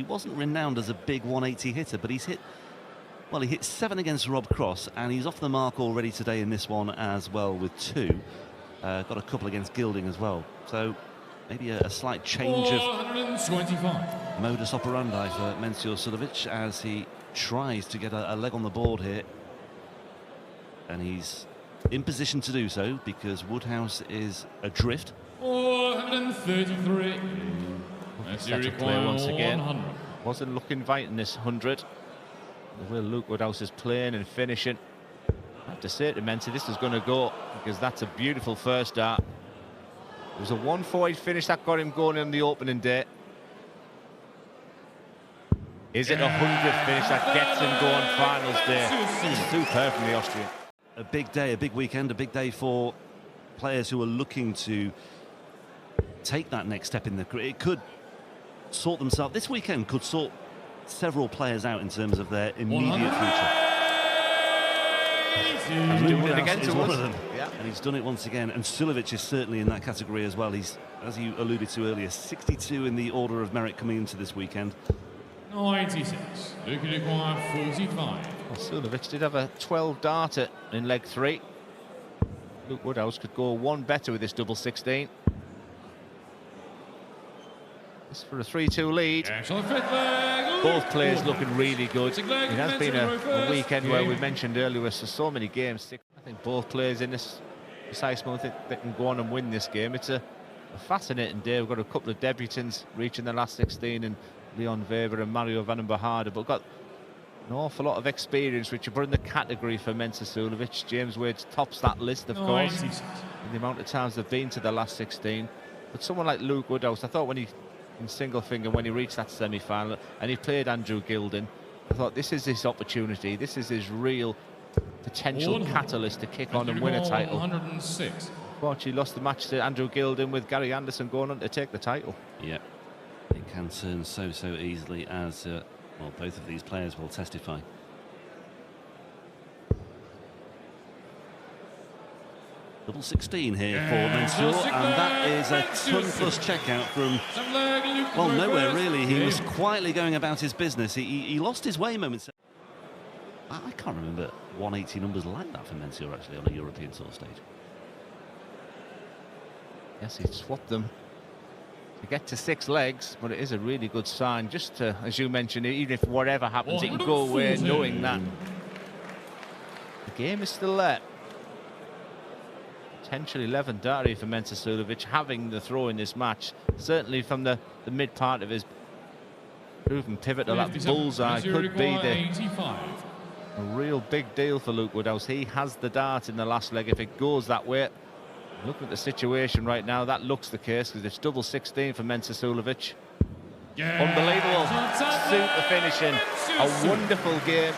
wasn't renowned as a big 180 hitter, but he's hit, well, he hit 7 against Rob Cross, and he's off the mark already today in this one as well with 2. Got a couple against Gilding as well. So maybe a slight change of modus operandi for Mencio Suljovic as he tries to get a leg on the board here. And he's in position to do so because Woodhouse is adrift. 433. Set of play once again. Wasn't looking inviting this 100. The way Luke Woodhouse is playing and finishing. I have to say to Mency, this is going to go because that's a beautiful first dart. It was a 140 finish that got him going on the opening day. Is it a 100 finish that gets him going finals day? Superb from the Austrian. A big day, a big weekend, a big day for players who are looking to take that next step in the career. It could sort themselves. This weekend could sort several players out in terms of their immediate future. And doing it again is one of them. Yeah. And he's done it once again. And Suljovic is certainly in that category as well. He's, as you alluded to earlier, 62 in the order of merit coming into this weekend. 96. Luke required 45. Well, Suljovic did have a 12 darter in leg 3. Luke Woodhouse could go one better with this double 16. This for a 3-2 lead. Both players looking really good. It has been a weekend where we mentioned earlier there's so many games. I think both players in this precise moment think they can go on and win this game. It's a fascinating day. We've got a couple of debutants reaching the last 16 and Leon Weber and Mario Vandenbogaerde, but we've got an awful lot of experience which you put in the category for Mensa Suljovic. James Wade tops that list, of course, in the amount of times they've been to the last 16. But someone like Luke Woodhouse, I thought when he in single finger when he reached that semi-final and he played Andrew Gilding, I thought this is his opportunity, this is his real potential catalyst to kick on and win a title. 106. Unfortunately lost the match to Andrew Gilding with Gary Anderson going on to take the title. Yeah, it can turn so easily, as well, both of these players will testify. Double 16 here for Mencio, and that is a ton-plus checkout from, well, nowhere really. He was quietly going about his business. He lost his way moments. I can't remember 180 numbers like that for Mencio actually on a European tour stage. Yes, he swapped them to get to 6 legs, but it is a really good sign just to, as you mentioned, even if whatever happens, it can go away knowing that the game is still there. Potentially 11 darty for Mensa Suljovic, having the throw in this match. Certainly from the mid part of his proven pivot to that bullseye could be a real big deal for Luke Woodhouse. He has the dart in the last leg if it goes that way. Looking at the situation right now, that looks the case because it's double 16 for Mensa Suljovic. Unbelievable, super finishing, a wonderful game.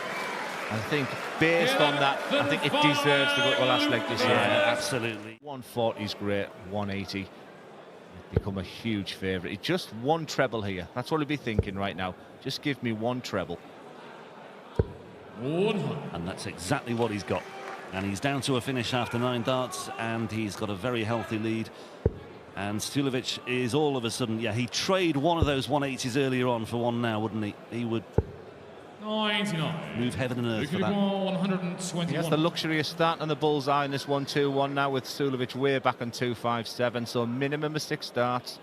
I think based on that, I think it deserves to go to the last leg this year. Yeah, absolutely. 140 is great, 180 become a huge favourite. He just one treble here. That's what he'd be thinking right now. Just give me one treble. And that's exactly what he's got. And he's down to a finish after 9 darts, and he's got a very healthy lead. And Suljovic is all of a sudden, yeah, he'd trade one of those 180s earlier on for one now, wouldn't he? He would 99. move heaven and earth for that. 121. He has the luxury of starting on the bullseye in this 1-2-1 now with Suljovic way back on 2-5-7, so a minimum of 6 darts.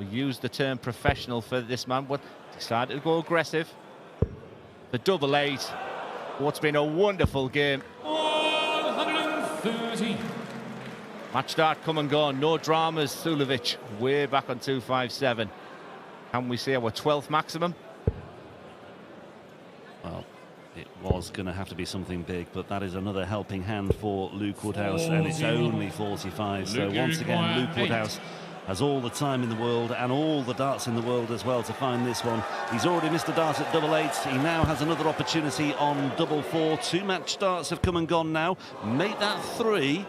We use the term professional for this man, but decided to go aggressive. The double 8. What's been a wonderful game. 113. Match start come and gone, no dramas. Suljovic way back on 2-5-7. Can we see our 12th maximum? Well, it was going to have to be something big, but that is another helping hand for Luke Woodhouse, and it's only 45. So once again, Luke Woodhouse has all the time in the world and all the darts in the world as well to find this one. He's already missed a dart at double 8. He now has another opportunity on double 4. 2 match darts have come and gone now. Make that 3.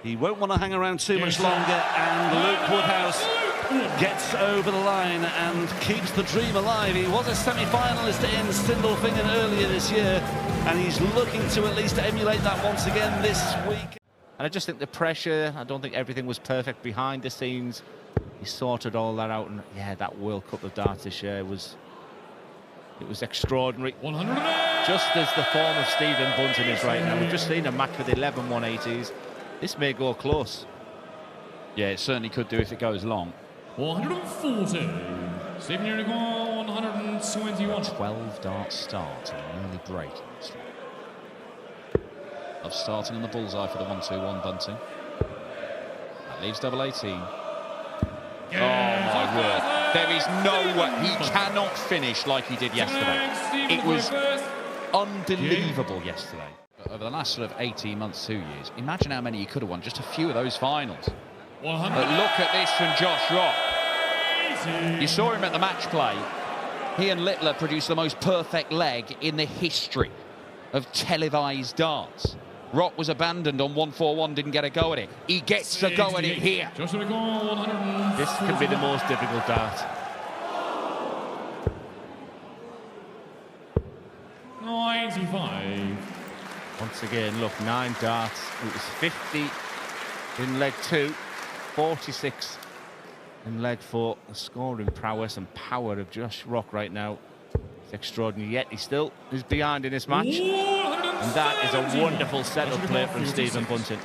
He won't want to hang around too much longer, and Luke Woodhouse gets over the line and keeps the dream alive. He was a semi-finalist in Sindelfingen earlier this year, and he's looking to at least emulate that once again this week. And I just think the pressure, I don't think everything was perfect behind the scenes. He sorted all that out, and yeah, that World Cup of darts this year was It was extraordinary. 108. Just as the form of Stephen Bunting is right now. We've just seen a match with 11 180s. This may go close. Yeah, it certainly could do if it goes long. 140. Stephen Unicorn, 121. 12 dart start and an early break. Of starting on the bullseye for the 1-2-1 Bunting. That leaves double 18. Oh my word. There is no way. He cannot finish like he did yesterday. It was unbelievable yesterday. But over the last sort of 18 months, 2 years, imagine how many he could have won, just a few of those finals. But look at this from Josh Rock. You saw him at the match play. He and Littler produced the most perfect leg in the history of televised darts. Rock was abandoned on 1-4-1, didn't get a go at it. He gets a go at it here. This could be the most difficult dart. 95. Once again, look, 9 darts. It was 50 in leg 2, 46 in leg 4. The scoring prowess and power of Josh Rock right now is extraordinary, yet he still is behind in this match. And that is a wonderful setup play from Stephen Bunting.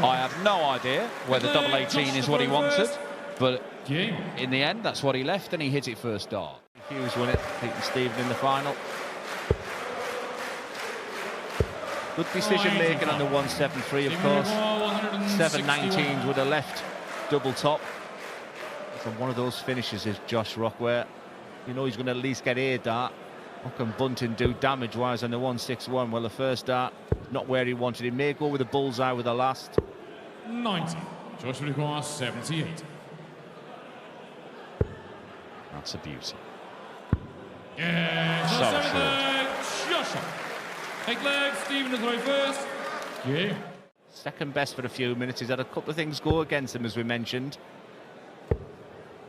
I have no idea whether double 18 is what he wanted, but in the end, that's what he left, and he hit it first dart. Hughes won it, beating Stephen in the final. Good decision making on the 173, of course. 719s with a left double top. So one of those finishes is Josh Rock, where you know he's going to at least get a dart. What can Bunting do damage-wise on the 161? Well, the first dart, not where he wanted. He may go with a bullseye with the last. 90. Joyce requires 78. That's a beauty. Yeah, so Joshua. 8 legs, Stephen is right first. Yeah. Second best for a few minutes. He's had a couple of things go against him, as we mentioned.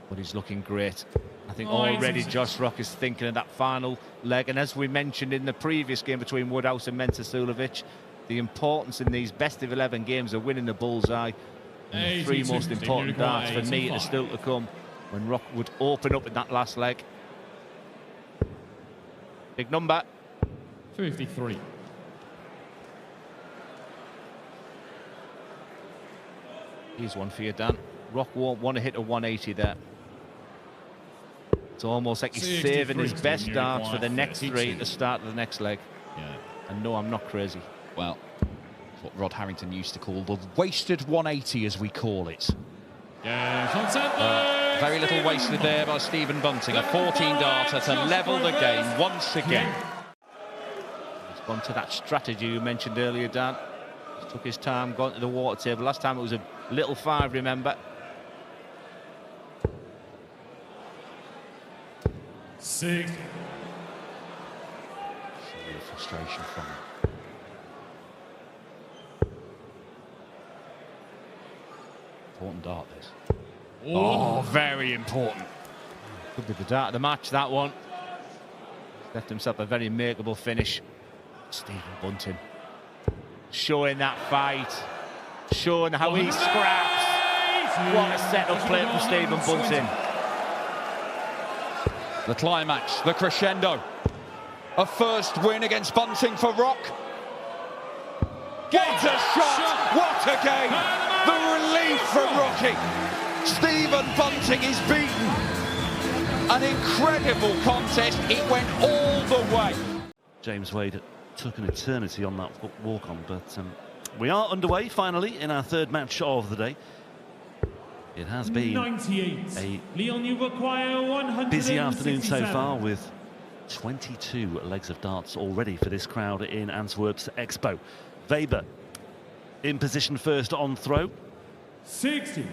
But he's looking great. I think already Josh Rock is thinking of that final leg. And as we mentioned in the previous game between Woodhouse and Suljovic, the importance in these best of 11 games of winning the bullseye. And the 3 most important darts for me are still to come when Rock would open up in that last leg. Big number. 53. Here's one for you, Dan. Rock won't want to hit a 180 there. It's almost like he's saving his best darts for the next 3 at the start of the next leg. Yeah. And no, I'm not crazy. Well, it's what Rod Harrington used to call the wasted 180, as we call it. Very little wasted there by Stephen Bunting. A 14-darter to level the game once again. He's gone to that strategy you mentioned earlier, Dan. He took his time, gone to the water table. Last time it was a little 5, remember. 6. Real frustration from him. Important dart, this. Oh, very important. Could be the dart of the match, that one. He's left himself a very makeable finish. Stephen Bunting showing that fight, showing how he scraps. What a set-up play from Stephen Bunting. The climax, the crescendo. A first win against Bunting for Rock. What a shot! What a game! The relief from Rocky. Stephen Bunting is beaten. An incredible contest. It went all the way. James Wade took an eternity on that walk-on, but we are underway finally in our 3rd match of the day. It has been 98. a Leon, you require 167. busy afternoon so far, with 22 legs of darts already for this crowd in Antwerp's Expo. Weber in position first on throw. 60.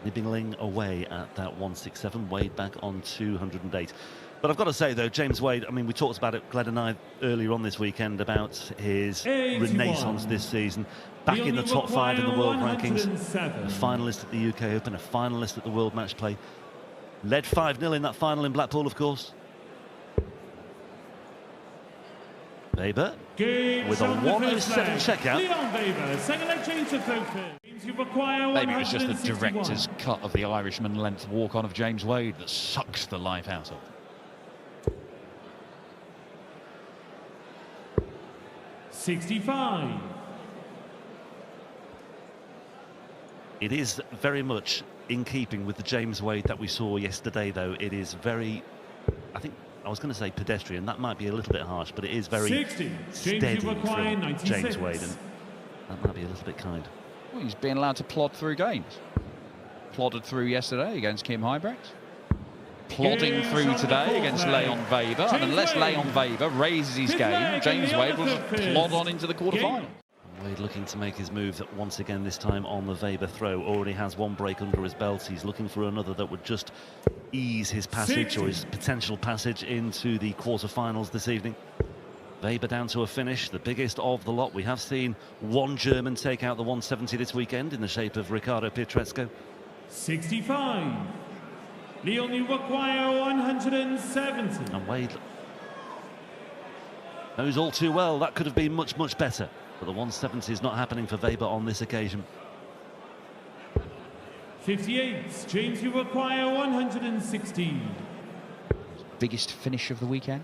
Nibbling away at that 167. Wade back on 208. But I've got to say, though, James Wade, I mean, we talked about it, Glenn and I, earlier on this weekend, about his 81. renaissance this season. Back in the top 5 in the world rankings. A finalist at the UK Open, a finalist at the World Match Play. Led 5-0 in that final in Blackpool, of course. Weber with a 107 checkout. Leon Weber, second leg change to focus. Maybe it was just the director's cut of the Irishman length walk-on of James Wade that sucks the life out of it. 65. It is very much in keeping with the James Wade that we saw yesterday, though. It is very, I think, I was going to say pedestrian, that might be a little bit harsh, but it is very 60. steady from 96. James Wade, and that might be a little bit kind. Well, he's being allowed to plod through games. Plodded through yesterday against Kim Huybrechts. Plodding through today against Leon Weber. And unless Leon Weber raises his game, James Wade will just plod on into the quarterfinal. Wade looking to make his move once again, this time on the Weber throw. Already has one break under his belt. He's looking for another that would just ease his passage or his potential passage into the quarterfinals this evening. Weber down to a finish, the biggest of the lot. We have seen one German take out the 170 this weekend in the shape of Riccardo Pietrezco. 65. Leon, you require 170. And Wade knows all too well that could have been much, much better. But the 170 is not happening for Weber on this occasion. 58. James, you require 160. Biggest finish of the weekend.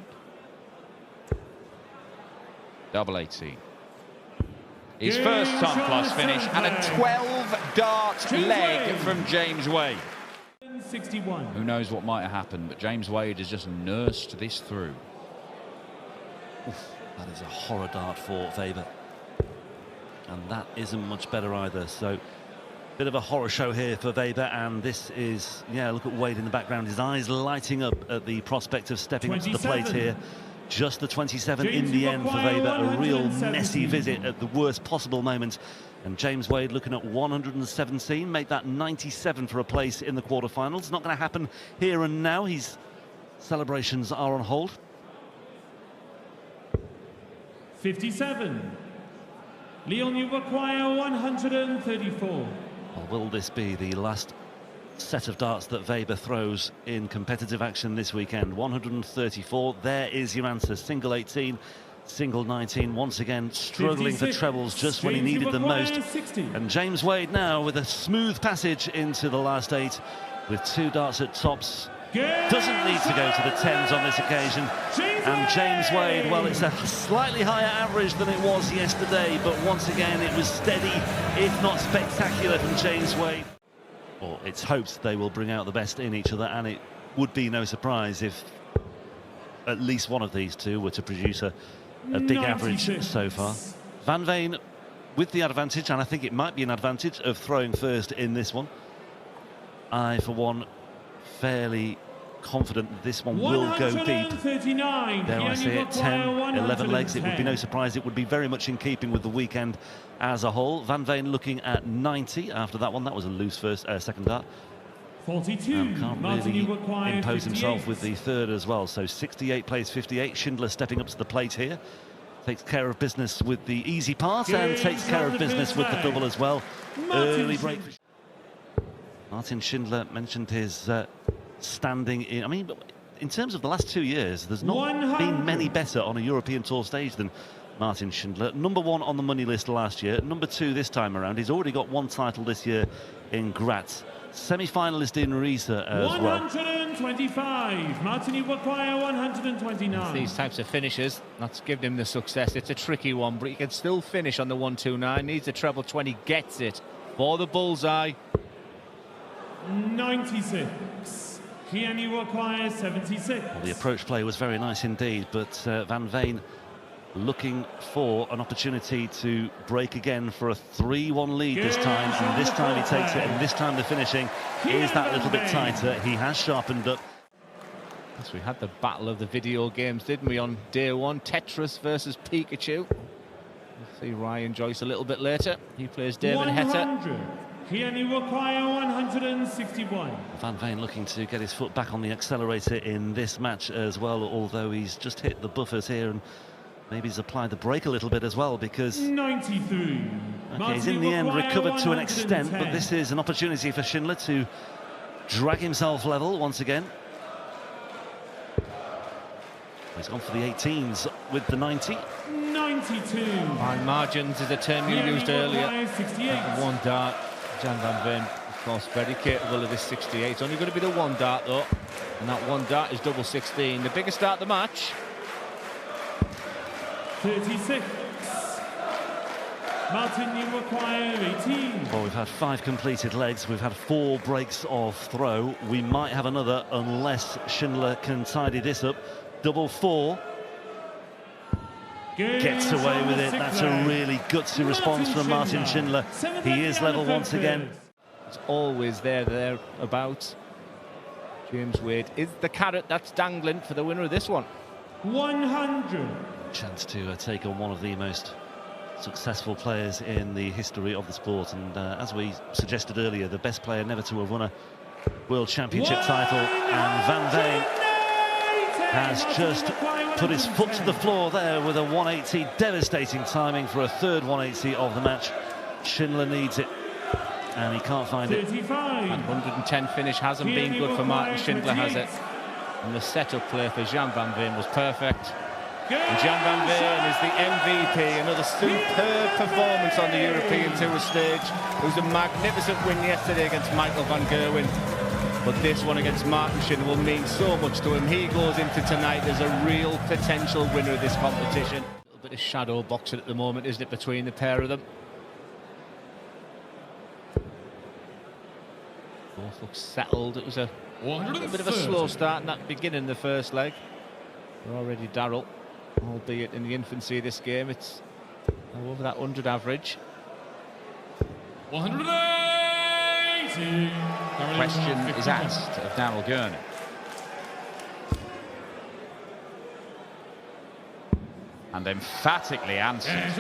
Double 18. His first time plus finish and a 12-dart leg from James Wade. 61. Who knows what might have happened, but James Wade has just nursed this through. Oof, that is a horror dart for Weber. And that isn't much better either. So, bit of a horror show here for Weber. And this is, yeah, look at Wade in the background. His eyes lighting up at the prospect of stepping up to the plate here. Just the 27 in the end for Weber. A real messy visit at the worst possible moment. And James Wade looking at 117, made that 97 for a place in the quarterfinals. Not going to happen here and now. His celebrations are on hold. 57. Leon, you require 134. Well, will this be the last set of darts that Weber throws in competitive action this weekend? 134, there is your answer. Single 18, single 19, once again struggling 56. For trebles just when he needed them most. 60. And James Wade now with a smooth passage into the last 8 with 2 darts at tops. Doesn't need to go to the 10s on this occasion. And James Wade, well, it's a slightly higher average than it was yesterday, but once again it was steady, if not spectacular, from James Wade. Well, it's hoped they will bring out the best in each other, and it would be no surprise if at least one of these two were to produce a big average so far. Van Veen with the advantage, and I think it might be an advantage, of throwing first in this one. I, for one, fairly confident that this one will go deep. Dare I say it, 10, 11 legs. It would be no surprise. It would be very much in keeping with the weekend as a whole. Van Veen looking at 90 after that one. That was a loose second dart. 42. Can't really impose himself with the third as well. So 68 plays 58. Schindler stepping up to the plate here. Takes care of business with the easy part and takes care of business with the double as well. Early break. Martin Schindler mentioned his standing in. I mean, in terms of the last 2 years, there's not been many better on a European Tour stage than Martin Schindler. Number 1 on the money list last year, number 2 this time around. He's already got 1 title this year in Graz. Semi-finalist in Riesa as 125. Martin, you require 129. It's these types of finishes that's given him the success. It's a tricky one, but he can still finish on the 129. Needs a treble 20, gets it for the bullseye. 96. Gurney requires 76. Well, the approach play was very nice indeed, but Van Veen looking for an opportunity to break again for a 3-1 lead this time, and this time he takes it, and this time the finishing is that little bit tighter. He has sharpened up. Yes, we had the battle of the video games, didn't we, on day 1? Tetris versus Pikachu. We'll see Ryan Joyce a little bit later. He plays David Heta. Gurney require 161. Van Veen looking to get his foot back on the accelerator in this match as well, although he's just hit the buffers here and maybe he's applied the brake a little bit as well, because 93. Okay, he's in the end recovered to an extent, but this is an opportunity for Schindler to drag himself level once again. He's gone for the 18s with the 90. 92. Fine margins is a term you used earlier. 68. 1 dart Jan van Veen, of course, very capable of this 68. It's only going to be the one dart, though. And that one dart is double 16. The biggest dart of the match. 36. Martin, you require 18. Well, we've had 5 completed legs. We've had 4 breaks of throw. We might have another unless Schindler can tidy this up. Double 4. Gets away with it. That's a really gutsy response from Martin Schindler. He is level once again. It's always thereabouts. James Wade is the carrot that's dangling for the winner of this one. 100. Chance to take on one of the most successful players in the history of the sport, and as we suggested earlier, the best player never to have won a World Championship title, and Van Veen has just put his foot to the floor there with a 180. Devastating timing for a third 180 of the match. Schindler needs it, and he can't find it. And 110 finish hasn't been good for Martin Schindler, has it? And the setup play for Jan van Veen was perfect. And Jan van Veen is the MVP, another superb performance on the European Tour stage. It was a magnificent win yesterday against Michael van Gerwen, but this one against Martin Schindler will mean so much to him. He goes into tonight as a real potential winner of this competition. A little bit of shadow boxing at the moment, isn't it, between the pair of them? Both look settled. It was a bit of a slow start in that beginning, the first leg. We're already Darrell, albeit in the infancy of this game. It's over that 100 average. 180. Question is asked of Darrell Gurney. And emphatically answered.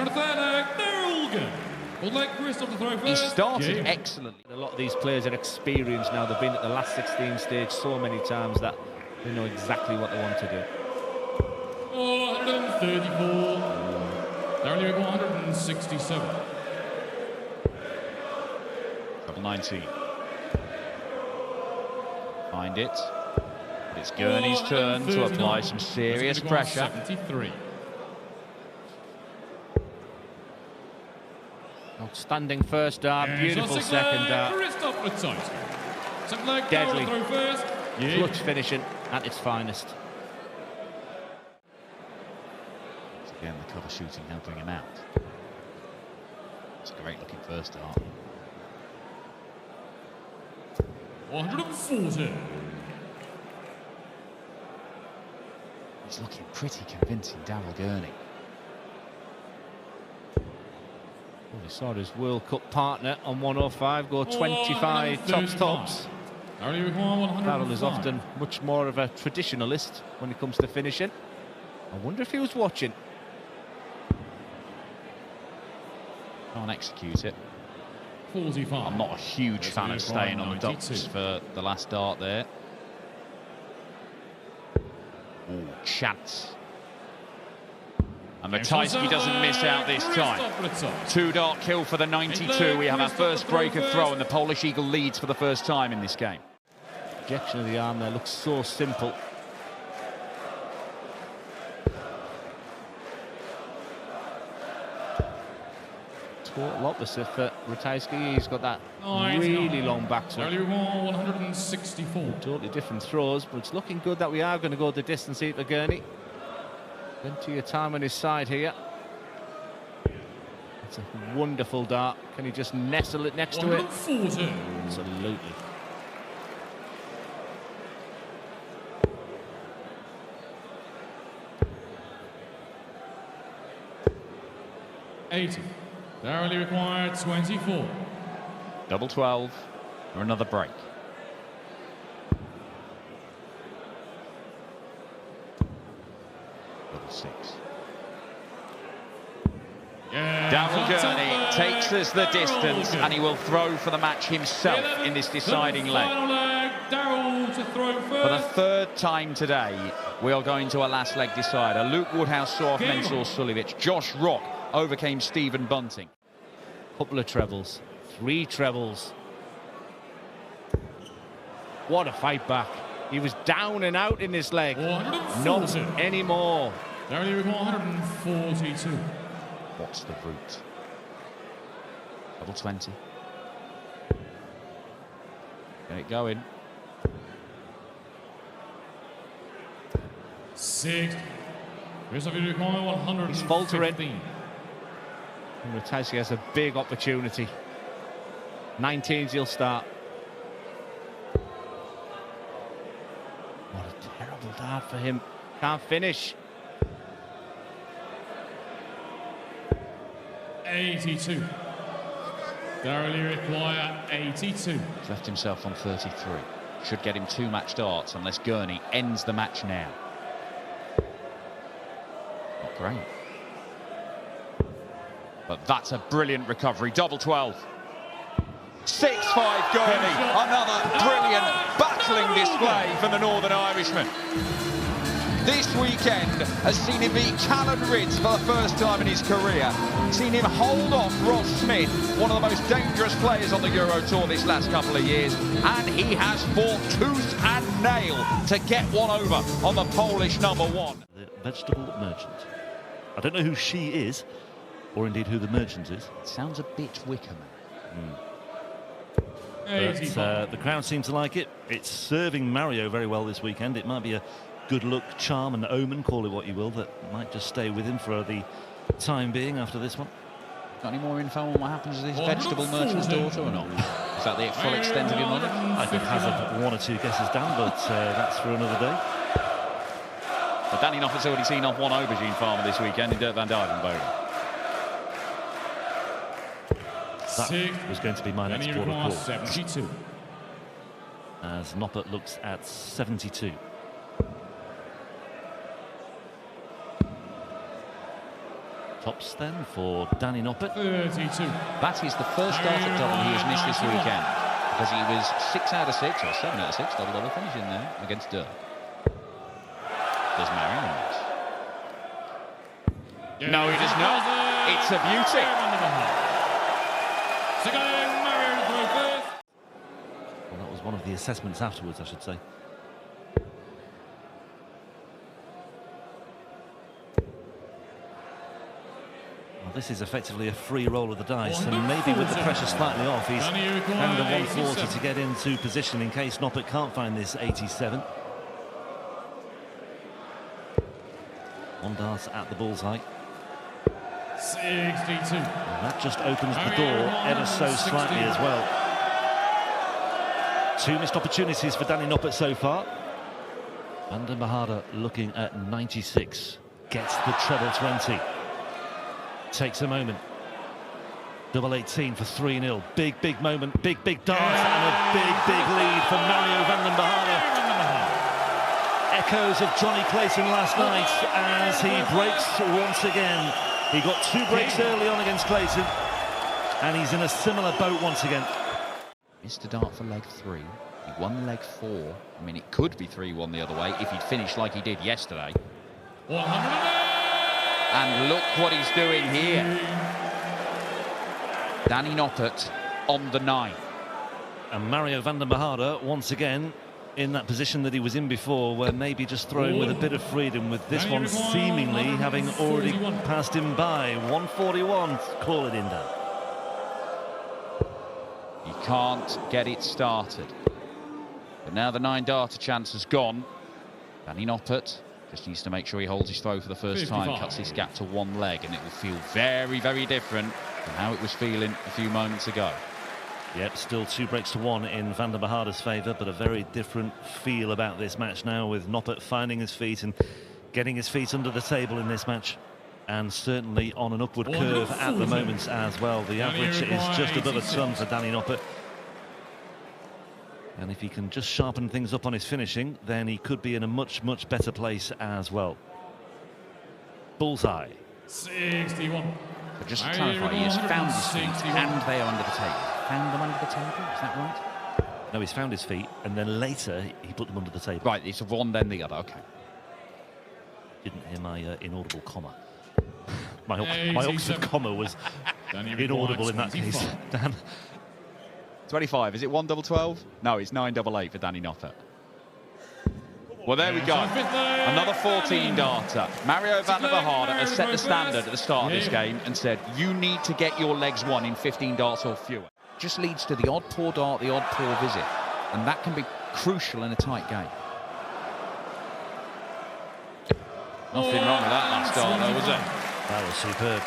He started excellently. A lot of these players are experienced now. They've been at the last 16 stage so many times that they know exactly what they want to do. 134. Darrell 167. Double 19. Find it. It's Gurney's turn to apply some serious pressure. 73. Outstanding first dart, beautiful second dart. Deadly. Clutch finishing at its finest. Again, the cover shooting helping him out. It's a great looking first dart. 140. He's looking pretty convincing, Darrell Gurney. Well, we saw his World Cup partner on 105 go 25 tops. Darrell is often much more of a traditionalist when it comes to finishing. I wonder if he was watching. Can't execute it. 45. I'm not a huge fan of staying on the docks for the last dart there. Ooh, chance. And Ratajski doesn't miss out this time. 2-dart kill for the 92. We have our first break of throw, and the Polish Eagle leads for the first time in this game. Projection of the arm there looks so simple. Total opposite for Ratajski. He's got that really long backswing. 164. Totally different throws, but it's looking good that we are going to go the distance here for Gurney. Plenty of time on his side here. It's a wonderful dart. Can he just nestle it next to it? Absolutely. $80. Narrowly required 24. Double 12 or another break. Double 6. Darrell Gurney takes us the distance, and he will throw for the match himself in this deciding leg. For the third time today, we are going to a last leg decider. Luke Woodhouse saw off Mensur Suljovic. Josh Rock overcame Stephen Bunting. Couple of trebles, 3 trebles. What a fight back. He was down and out in this leg. Not anymore. 142. What's the route? Double 20. Get it going. 6. He's faltering. And Ratajski has a big opportunity. 19s he'll start. What a terrible dart for him. Can't finish. 82. They only require 82. He's left himself on 33. Should get him 2 match darts unless Gurney ends the match now. Not great. But that's a brilliant recovery. Double 12. 6-5 Gurney. Another brilliant battling display from the Northern Irishman. This weekend has seen him beat Callan Ritz for the first time in his career. Seen him hold off Ross Smith, one of the most dangerous players on the Euro Tour this last couple of years. And he has fought tooth and nail to get one over on the Polish #1. The vegetable merchant. I don't know who she is, or indeed who the merchant is. It sounds a bit Wickham. But the crowd seem to like it. It's serving Mario very well this weekend. It might be a good luck, charm and omen, call it what you will, that might just stay with him for the time being after this one. Got any more info on what happens to this vegetable merchant's daughter or not? Is that the full extent of your knowledge? I could hazard 1 or 2 guesses, Dan, but that's for another day. But Danny Noppert's already seen off one aubergine farmer this weekend in Vandenbogaerde. That was going to be my next port of call. 72. As Noppert looks at 72. Tops then for Danny Noppert. 32. That is the first dart at double he has missed this weekend, because he was 6 out of 6 or 7 out of 6 double finish in there against Dirk. Does Mario miss? No, he does not. It's a beauty. Well, that was one of the assessments afterwards, I should say. Well, this is effectively a free roll of the dice, and maybe with the pressure slightly off, he's found a 140 to get into position in case Noppert can't find this 87. 1 dart at the bullseye. 62. And that just opens the door ever so slightly as well. 2 missed opportunities for Danny Noppert so far. Vandenbogaerde looking at 96. Gets the treble 20. Takes a moment. Double 18 for 3-0. Big moment. Big dart and a big lead for Mario Vandenbogaerde. Echoes of Johnny Clayton last night as he breaks once again. He got 2 breaks early on against Clayton, and he's in a similar boat once again. Missed a dart for leg 3. He won leg 4. I mean, it could be 3-1 the other way if he'd finished like he did yesterday. 108. And look what he's doing here. Danny Noppert on the 9. And Mario Vandenbogaerde once again in that position that he was in before, where maybe just throwing with a bit of freedom, with this one seemingly having already passed him by. 141, call it in, Dan. He can't get it started. But now the 9 darter chance has gone. Danny Noppert just needs to make sure he holds his throw for the first time, cuts this gap to 1 leg, and it will feel very different from how it was feeling a few moments ago. Yep, still 2 breaks to 1 in Vandenbogaarde's favour, but a very different feel about this match now, with Noppert finding his feet and getting his feet under the table in this match, and certainly on an upward curve at the moment as well. The average is just above a ton for Danny Noppert, and if he can just sharpen things up on his finishing, then he could be in a much better place as well. Bullseye. 61. But just to clarify, he has found his feet and they are under the table. Found them under the table, is that right? No, he's found his feet and then later he put them under the table. Right, it's one then the other, okay. Didn't hear my inaudible comma. My Oxford comma was inaudible in that case. Dan? 25, is it 1 double 12? No, it's 9 double 8 for Danny Noppert. Well, there we go. Another 14 darter. Mario Vandenbogaerde has set the standard at the start of this game and said, you need to get your legs won in 15 darts or fewer. Just leads to the odd poor dart, the odd poor visit. And that can be crucial in a tight game. Nothing wrong with that last start, though, was it? That was superb.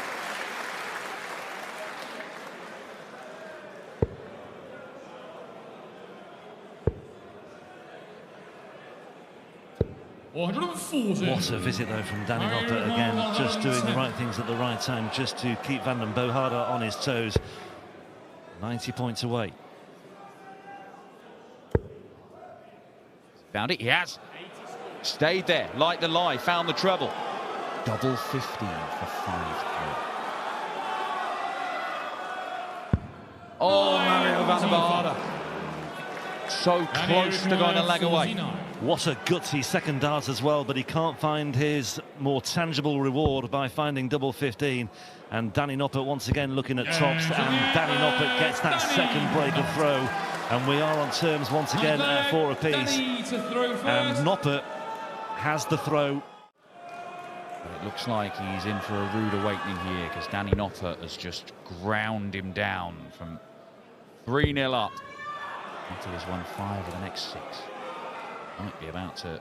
What a visit, though, from Danny Noppert again, just doing the right things at the right time, just to keep Vandenbogaerde on his toes. 90 points away. Found it, he has. Stayed there, like the lie, found the treble. Double 15 for 5-3. Oh, Mario Vandenbogaerde. So close to going a leg away. What a gutsy second dart as well, but he can't find his more tangible reward by finding double 15. And Danny Noppert once again looking at tops, and Danny Noppert gets that second break of throw. And we are on terms once again at 4 apiece. And Noppert has the throw. But it looks like he's in for a rude awakening here, because Danny Noppert has just ground him down from 3-0 up. He has won 5 of the next 6. Might be about to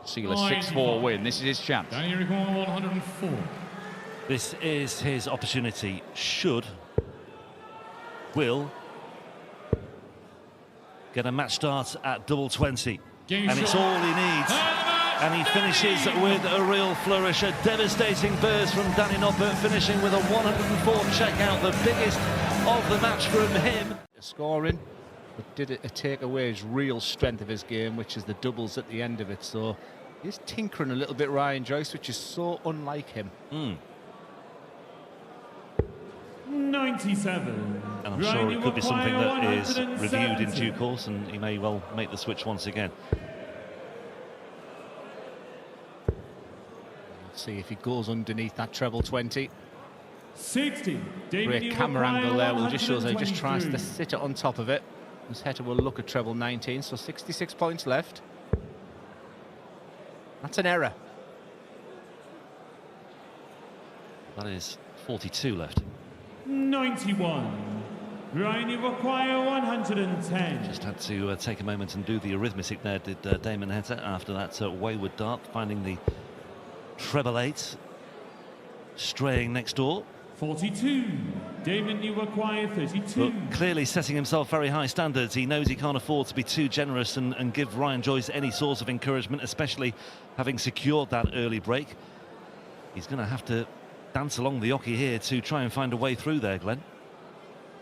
seal a 6-4 win. This is his chance. 104. This is his opportunity. Should, will get a match start at double 20. And it's all he needs. And he finishes with a real flourish. A devastating burst from Danny Noppert, finishing with a 104 checkout, the biggest of the match from him. Scoring, but did it take away his real strength of his game, which is the doubles at the end of it. So he's tinkering a little bit, Ryan Joyce, which is so unlike him. 97. And I'm sure it could be something that is reviewed in due course, and he may well make the switch once again. Let's see if he goes underneath that treble 20. 60. Great camera angle there. Will just shows that he just tries to sit it on top of it. As Heta will look at treble 19, so 66 points left. That's an error. That is 42 left. 91. Ryan, you require 110. Just had to take a moment and do the arithmetic there, did Damon Heta, after that wayward dart, finding the treble 8, straying next door. 42. Damon, you require 32. But clearly setting himself very high standards. He knows he can't afford to be too generous and give Ryan Joyce any sort of encouragement, especially having secured that early break. He's going to have to dance along the oche here to try and find a way through there, Glenn.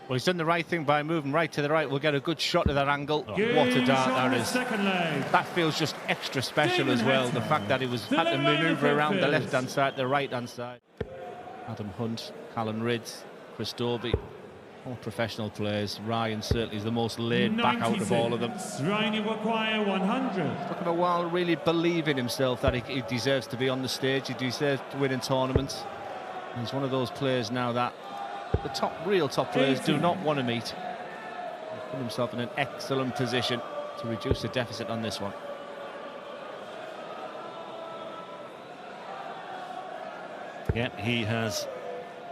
Well, he's done the right thing by moving right to the right. We'll get a good shot of that angle. Oh, what a dart that is. That feels just extra special as well. The fact that he had to manoeuvre around the left-hand side, the right-hand side. Adam Hunt, Callan Ridds, Chris Dobie, all professional players. Ryan certainly is the most laid back out of all of them. Ryan, you require 100. It's taken a while really believe in himself that he deserves to be on the stage. He deserves to win in tournaments. He's one of those players now that the real top players do not want to meet. He's put himself in an excellent position to reduce the deficit on this one. Yeah, he has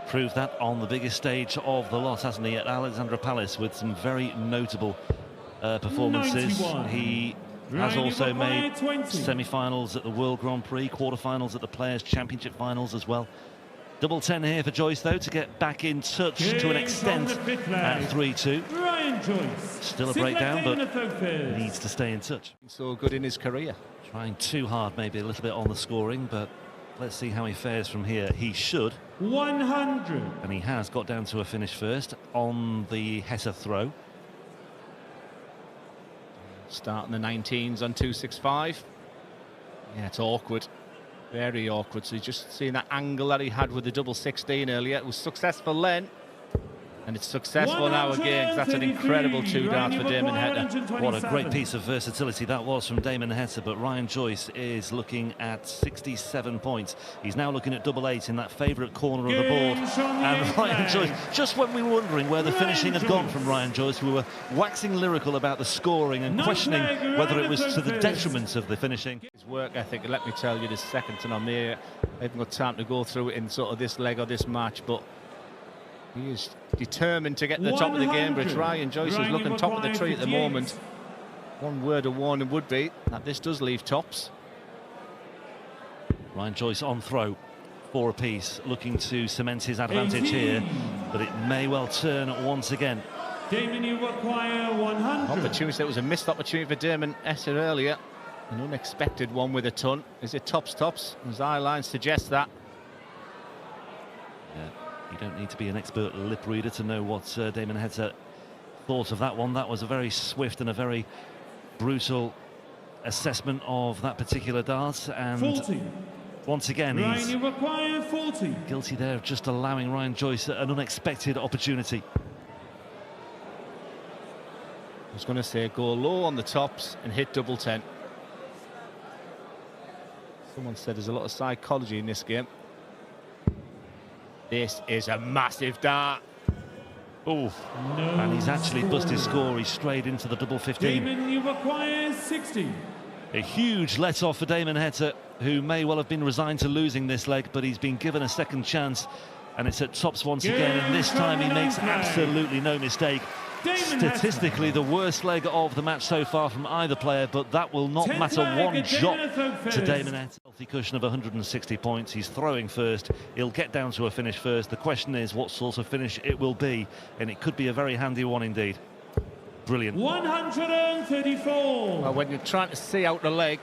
proved that on the biggest stage of the lot, hasn't he, at Alexandra Palace, with some very notable performances. 91. He has also made semi-finals at the World Grand Prix, quarter-finals at the Players' Championship finals as well. Double 10 here for Joyce, though, to get back in touch to an extent at 3-2. Ryan Joyce. Still a breakdown, but needs to stay in touch. So good in his career. Trying too hard, maybe a little bit on the scoring, but let's see how he fares from here. He should. 100. And he has got down to a finish first on the Heta throw. Starting the 19s on 265. Yeah, it's awkward. Very awkward. So just seeing that angle that he had with the double 16 earlier. It was successful then. And it's successful now again, because that's an incredible 2 darts for Damon Heta. What a great piece of versatility that was from Damon Heta, but Ryan Joyce is looking at 67 points. He's now looking at double 8 in that favourite corner of the board. And Ryan Joyce, just when we were wondering where the finishing had gone from Ryan Joyce, we were waxing lyrical about the scoring and questioning whether it was to the detriment of the finishing. His work ethic, let me tell you, is second to none. I haven't got time to go through it in sort of this leg or this match, but he is determined to get to the top of the game. But Ryan Joyce is looking top of the tree at the moment. One word of warning would be that this does leave tops. Ryan Joyce on throw, 4 apiece, looking to cement his advantage here, but it may well turn once again. Damon, you require 100. Opportunity. That was a missed opportunity for Damon Heta earlier. An unexpected one with a ton. Is it tops? His eye line suggests that. Yeah, you don't need to be an expert lip reader to know what Damon Heta thought of that one. That was a very swift and a very brutal assessment of that particular dart, and 40. Once again Ryan, he's you require 40. guilty there of just allowing Ryan Joyce an unexpected opportunity. I was going to say go low on the tops and hit double 10. Someone said there's a lot of psychology in this game. This is a massive dart. Oh, and he's actually busted his score. He's strayed into the double 15. Damon, you require 60. A huge let-off for Damon Heta, who may well have been resigned to losing this leg, but he's been given a second chance, and it's at tops once again, and this time he makes absolutely no mistake. Statistically, the worst leg of the match so far from either player, but that will not matter one jot to Damon Heta. Healthy cushion of 160 points. He's throwing first. He'll get down to a finish first. The question is what sort of finish it will be, and it could be a very handy one indeed. Brilliant. 134. Well, when you're trying to see out the leg,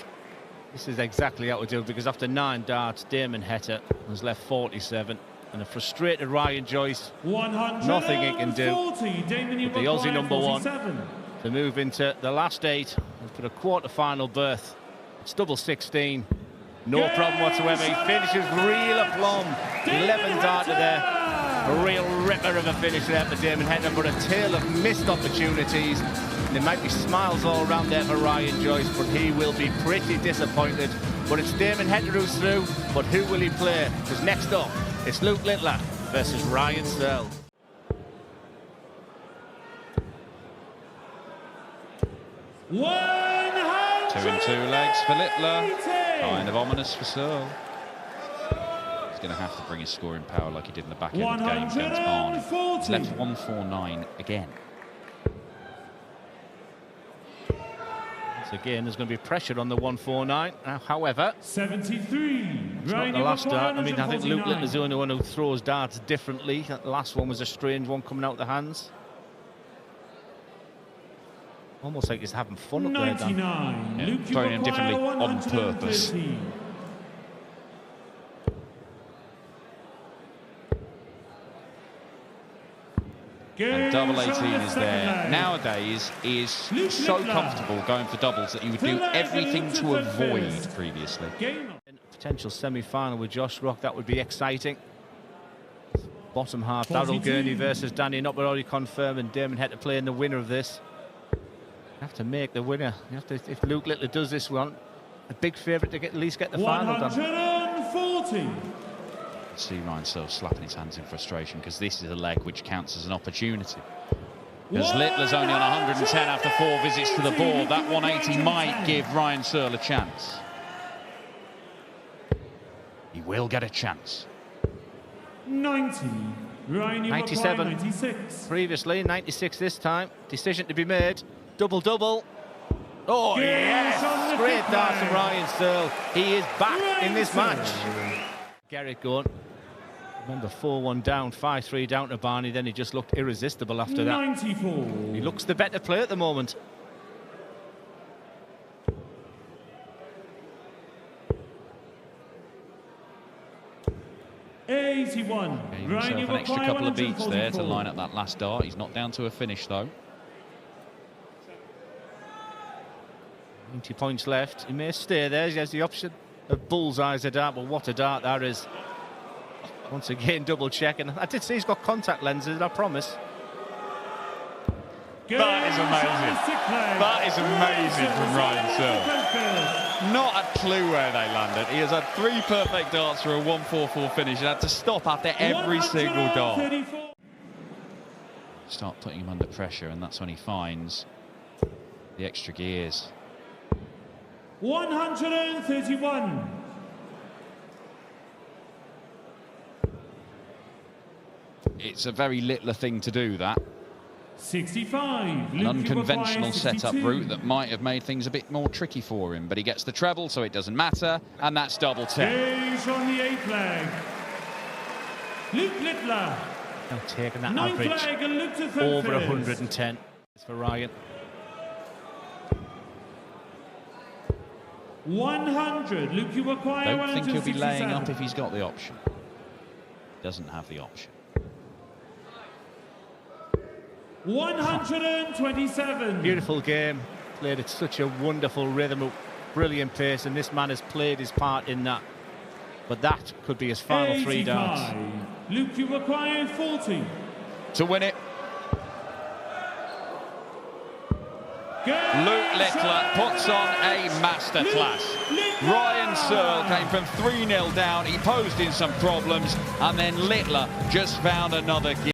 this is exactly how to do it, because after 9 darts, Damon Heta has left 47. And a frustrated Ryan Joyce, nothing he can do. With the Aussie number 1 to move into the last 8 and put a quarter-final berth. It's double 16, no problem whatsoever. He finishes real aplomb. 11 darted there. A real ripper of a finish there for Damon Heta, but a tale of missed opportunities. There might be smiles all around there for Ryan Joyce, but he will be pretty disappointed. But it's Damon Heta who's through, but who will he play? Because next up, it's Luke Littler versus Ryan Searle. 2 and 2 legs for Littler. Kind of ominous for Searle. He's going to have to bring his scoring power like he did in the back end of the game against Barney. He's left 149 again. Once again, there's going to be pressure on the 149. However, 73. It's not the last dart. I mean, I think Luke Littler's the only one who throws darts differently. That last one was a strange one coming out the hands. Almost like he's having fun up there, Dan. Yeah, throwing him differently on purpose. And double 18 is there. Nowadays, is so comfortable going for doubles that he would do everything to avoid previously. Potential semi-final with Josh Rock, that would be exciting. Bottom half, Daryl Gurney versus Danny Noppert already confirmed, and Damon Heta playing the winner of this. You have to make the winner. You have to, if Luke Littler does this one, a big favourite to at least get the final done. 140. See Ryan Searle slapping his hands in frustration, because this is a leg which counts as an opportunity. Because Littler's only on 110 after 4 visits to the board. That 180 might give Ryan Searle a chance. He will get a chance. 90. Ryan, 97 96. Previously, 96 this time. Decision to be made. Double-double. Oh, yes! Great dart from Ryan Searle. He is back in this match. Garrett going. Remember, 4-1 down, 5-3 down to Barney. Then he just looked irresistible after that. 94. He looks the better player at the moment. Gave himself an extra couple of beats there to line up that last dart. He's not down to a finish, though. 90 points left. He may stay there. He has the option of bullseyes a dart, but what a dart that is. Once again, double checking. I did see he's got contact lenses, I promise. That is amazing. That is amazing from Ryan Searle. Not a clue where they landed. He has had 3 perfect darts for a 144 finish. He had to stop after every single dart. Start putting him under pressure, and that's when he finds the extra gears. 131. It's a very Littler thing to do, that. 65. An unconventional setup route that might have made things a bit more tricky for him, but he gets the treble, so it doesn't matter, and that's double 10. Gage on the 8th leg. Luke Littler. Now taking that 9th average leg and Luke to third over finish. 110 for Ryan. 100. Luke, you acquire Don't think he'll be 167. laying up if he's got the option. Doesn't have the option. 127. Beautiful game, played at such a wonderful rhythm, brilliant pace, and this man has played his part in that. But that could be his final 85. 3 darts. Luke, you acquired 40. To win it, Luke Littler puts on a masterclass. Ryan Searle came from 3-0 down, he posed in some problems, and then Littler just found another gear.